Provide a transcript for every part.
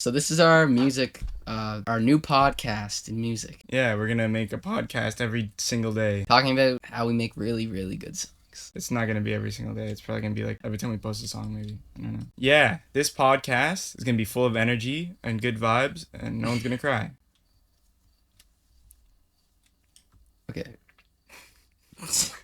So this is our music, our new podcast in music. Yeah, we're gonna make a podcast every single day. Talking about how we make really, really good songs. It's not gonna be every single day. It's probably gonna be like every time we post a song, maybe. I don't know. Yeah, this podcast is gonna be full of energy and good vibes, and no one's gonna cry. Okay.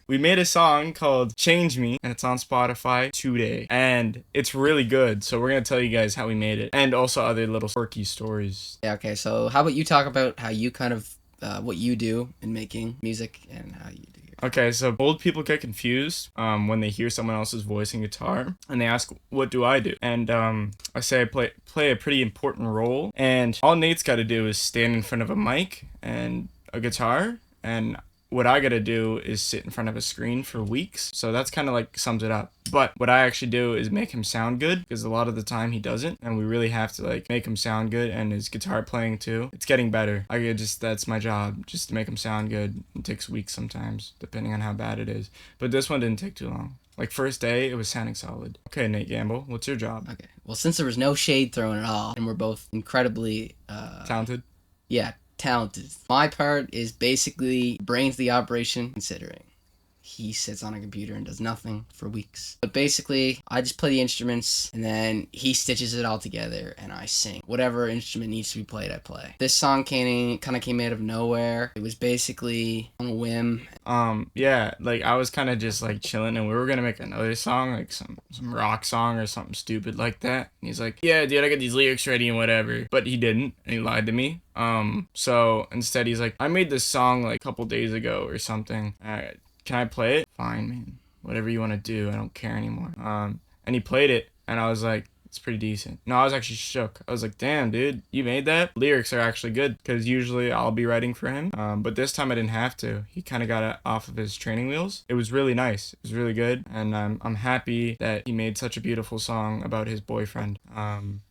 We made a song called Change Me, and it's on Spotify today. And it's really good, so we're gonna tell you guys how we made it. And also other little quirky stories. Yeah, okay, so how about you talk about how you kind of, what you do in making music and how you do your... Okay, so old people get confused when they hear someone else's voice and guitar, and they ask, what do I do? And I say I play a pretty important role, and all Nate's gotta do is stand in front of a mic and a guitar, and what I gotta do is sit in front of a screen for weeks. So that's kind of like sums it up. But what I actually do is make him sound good, because a lot of the time he doesn't, and we really have to like make him sound good. And his guitar playing too, it's getting better. That's my job, just to make him sound good. It takes weeks sometimes, depending on how bad it is. But this one didn't take too long. Like first day, it was sounding solid. Okay, Nate Gamble, what's your job? Okay, well, since there was no shade thrown at all, and we're both incredibly... Talented? Yeah, talented. My part is basically brains the operation, considering he sits on a computer and does nothing for weeks. But basically, I just play the instruments, and then he stitches it all together, and I sing. Whatever instrument needs to be played, I play. This song kind of came out of nowhere. It was basically on a whim. Yeah, like I was kind of just like chilling, and we were gonna make another song, like some rock song or something stupid like that. And he's like, yeah, dude, I got these lyrics ready and whatever. But he didn't, and he lied to me. So instead he's like, I made this song like a couple days ago or something. Can I play it? Fine, man. Whatever you want to do. I don't care anymore. And he played it, and I was like, it's pretty decent. No, I was actually shook. I was like, damn, dude, you made that? Lyrics are actually good, because usually I'll be writing for him. But this time I didn't have to. He kind of got it off of his training wheels. It was really nice. It was really good, and I'm happy that he made such a beautiful song about his boyfriend.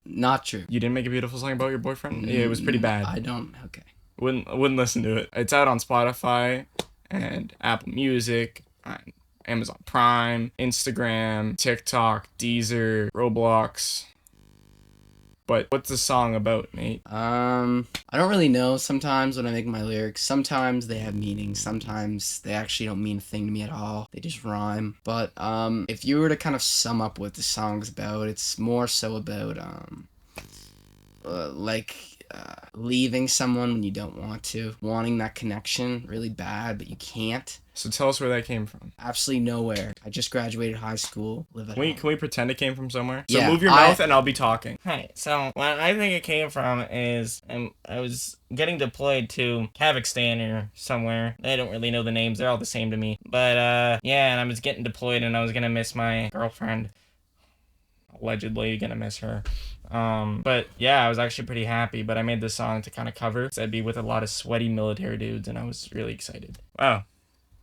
Not true. You didn't make a beautiful song about your boyfriend? Yeah, it was pretty bad. I don't. Okay. Wouldn't listen to it. It's out on Spotify and Apple Music, Amazon Prime, Instagram, TikTok, Deezer, Roblox. But what's the song about, Nate? I don't really know sometimes when I make my lyrics. Sometimes they have meaning. Sometimes they actually don't mean a thing to me at all. They just rhyme. But if you were to kind of sum up what the song's about, it's more so about leaving someone when you don't want to, wanting that connection really bad, but you can't. So tell us where that came from. Absolutely nowhere. I just graduated high school, live at home. Can we pretend it came from somewhere? So Yeah, move your mouth and I'll be talking. Hi. So what I think it came from is I was getting deployed to Kazakhstan or somewhere. I don't really know the names. They're all the same to me. But yeah, and I was getting deployed and I was gonna miss my girlfriend. Allegedly gonna miss her. But yeah, I was actually pretty happy, but I made this song to kind of cover. So I'd be with a lot of sweaty military dudes, and I was really excited. Wow.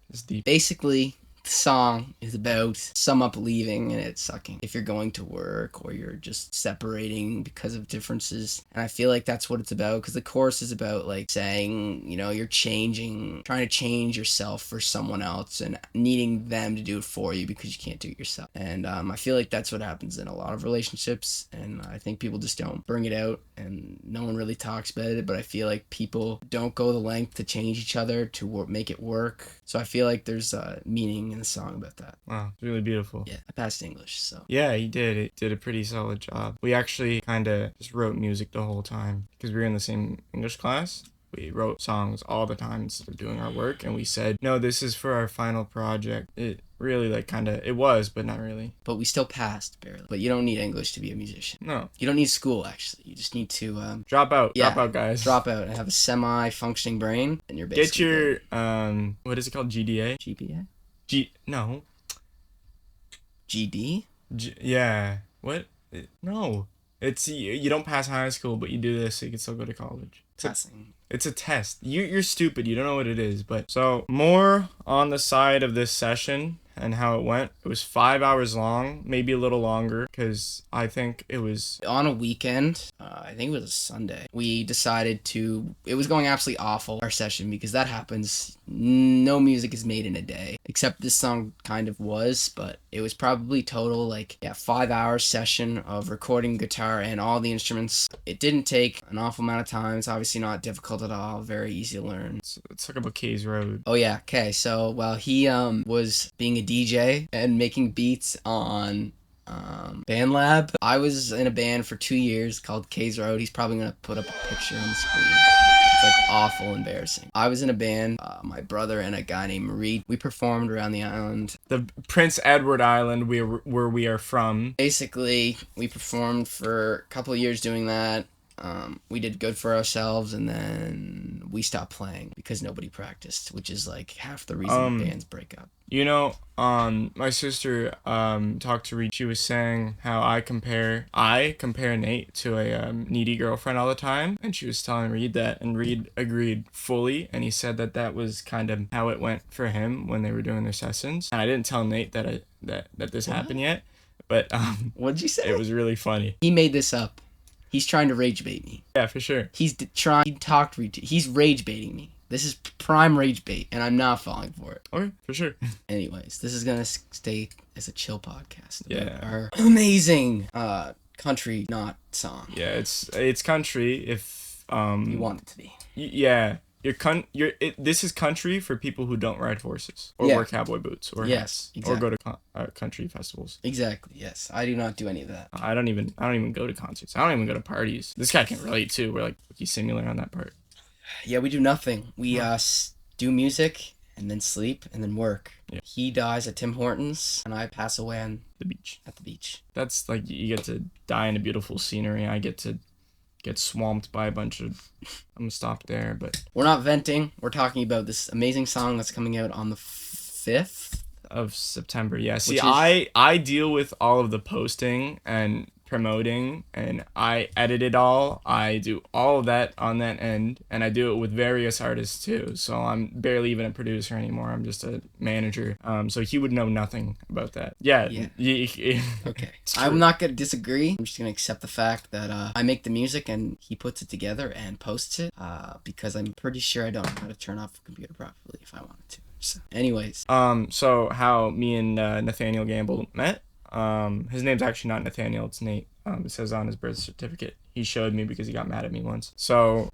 It's deep. Basically, the song is about sum up leaving and it sucking. If you're going to work or you're just separating because of differences. And I feel like that's what it's about, because the chorus is about like saying, you know, you're trying to change yourself for someone else and needing them to do it for you because you can't do it yourself. And I feel like that's what happens in a lot of relationships, and I think people just don't bring it out and no one really talks about it. But I feel like people don't go the length to change each other to make it work. So I feel like there's meaning in the song about that. Wow, it's really beautiful. Yeah, I passed English, so. Yeah, he did. It did a pretty solid job. We actually kind of just wrote music the whole time, because we were in the same English class. We wrote songs all the time instead of doing our work, and we said, no, this is for our final project. It really it was, but not really. But we still passed, barely. But you don't need English to be a musician. No. You don't need school, actually. You just need to... Drop out. Yeah, drop out, guys. Drop out and have a semi-functioning brain, and you're basically... Get your, what is it called? GDA? GPA? No. GD? Yeah. What? No. It's, you don't pass high school, but you do this so you can still go to college. Passing. It's a test. You're stupid. You don't know what it is. But so more on the side of this session and how it went. It was 5 hours long, maybe a little longer, because I think it was On a weekend, I think it was a Sunday, we decided to, it was going absolutely awful, our session, because that happens. No music is made in a day, except this song kind of was, but it was probably total, 5 hour session of recording guitar and all the instruments. It didn't take an awful amount of time. It's obviously not difficult at all, very easy to learn. let's talk about Kay's Road. Oh yeah, okay. So while he was being a DJ and making beats on Band Lab, I was in a band for 2 years called K's Road. He's probably gonna put up a picture on the screen. It's like awful embarrassing. I was in a band, my brother and a guy named Reed. We performed around the island. The Prince Edward Island, where we are from. Basically, we performed for a couple of years doing that. We did good for ourselves, and then we stopped playing because nobody practiced, which is like half the reason bands break up. You know, my sister talked to Reed. She was saying how I compare Nate to a needy girlfriend all the time, and she was telling Reed that, and Reed agreed fully, and he said that was kind of how it went for him when they were doing their sessions. And I didn't tell Nate that this happened yet, but What'd you say? it was really funny. He made this up. He's trying to rage bait me. Yeah, for sure. He's he's rage baiting me. This is prime rage bait, and I'm not falling for it. Okay, for sure. Anyways, this is gonna stay as a chill podcast. Yeah. Our amazing country not song. Yeah, it's country if You want it to be. yeah. This is country for people who don't ride horses or Yeah. wear cowboy boots or Yes, hats or exactly. go to country festivals. Exactly. Yes, I do not do any of that. I don't even go to concerts. I don't even go to parties. This guy can relate too. We're like he's similar on that part. Yeah, we do nothing. We do music and then sleep and then work. Yeah. He dies at Tim Hortons, and I pass away The beach. at the beach. That's like you get to die in a beautiful scenery. I get to get swamped by a bunch of. I'm gonna stop there, but We're not venting. We're talking about this amazing song that's coming out on the 5th. of September. Yeah. See, Which is- I deal with all of the posting and promoting, and I edit it all. I do all of that on that end, and I do it with various artists too. So I'm barely even a producer anymore. I'm just a manager. So he would know nothing about that. Yeah. Okay. It's true. I'm not going to disagree. I'm just going to accept the fact that I make the music and he puts it together and posts it because I'm pretty sure I don't know how to turn off a computer properly if I wanted to. So, anyways. So how me and Nathaniel Gamble met. His name's actually not Nathaniel, it's Nate. It says on his birth certificate. He showed me because he got mad at me once. So,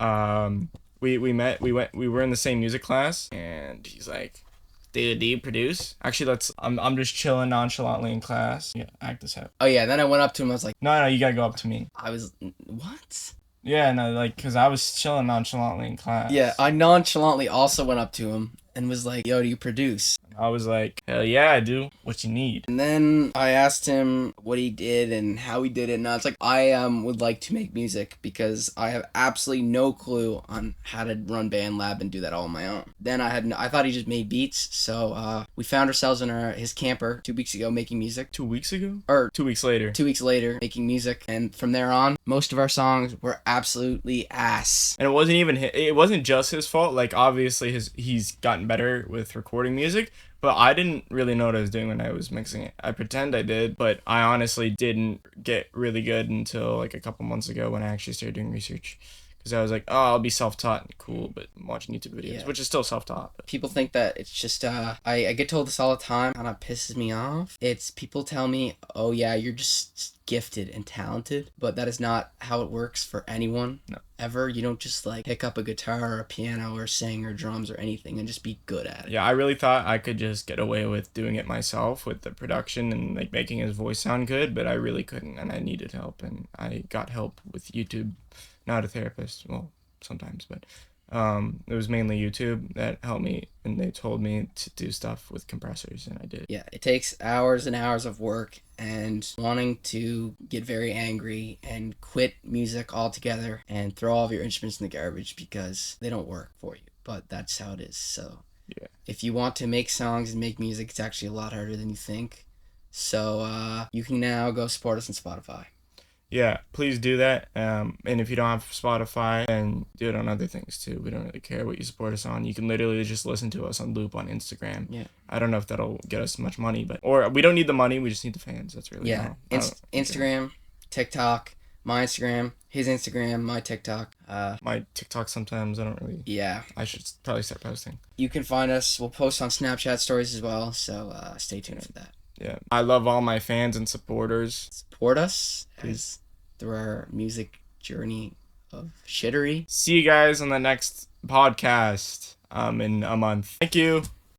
we met, we were in the same music class, and he's like, dude, do you produce? Actually, I'm just chilling nonchalantly in class. Yeah, act this out. Oh, yeah. Then I went up to him. I was like, No, you gotta go up to me. I was, what? Yeah, no, because I was chilling nonchalantly in class. Yeah, I nonchalantly also went up to him and was like, yo, do you produce? I was like, hell yeah, I do. What you need? And then I asked him what he did and how he did it, and I was like, I would like to make music because I have absolutely no clue on how to run Band Lab and do that all on my own. Then I thought he just made beats, so we found ourselves in his camper 2 weeks ago making music. 2 weeks ago? Or 2 weeks later. 2 weeks later making music, and from there on, most of our songs were absolutely ass. And it wasn't just his fault. Like, obviously he's gotten better with recording music, but I didn't really know what I was doing when I was mixing it. I pretend I did, but I honestly didn't get really good until like a couple months ago when I actually started doing research. Because I was like, oh, I'll be self-taught. Cool, but I'm watching YouTube videos, Yeah. which is still self-taught. But People think that it's just, I get told this all the time, kind of pisses me off. It's people tell me, oh yeah, you're just gifted and talented, but that is not how it works for anyone. No. Ever. You don't just like pick up a guitar or a piano or sing or drums or anything and just be good at it. Yeah, I really thought I could just get away with doing it myself with the production and like making his voice sound good, but I really couldn't, and I needed help, and I got help with YouTube. Not a therapist, well, sometimes, but it was mainly YouTube that helped me, and they told me to do stuff with compressors, and I did. Yeah, it takes hours and hours of work and wanting to get very angry and quit music altogether and throw all of your instruments in the garbage because they don't work for you. But that's how it is. So Yeah. if you want to make songs and make music, it's actually a lot harder than you think. So you can now go support us on Spotify. Yeah, please do that. And if you don't have Spotify, then do it on other things too. We don't really care what you support us on. You can literally just listen to us on loop on Instagram. Yeah. I don't know if that'll get us much money, or we don't need the money. We just need the fans. That's really Yeah. all. Instagram, TikTok, my Instagram, his Instagram, my TikTok. My TikTok sometimes I don't really. Yeah. I should probably start posting. You can find us. We'll post on Snapchat stories as well. So stay tuned for that. Yeah. I love all my fans and supporters. Support us Please. through our music journey of shittery. See you guys on the next podcast in a month. Thank you.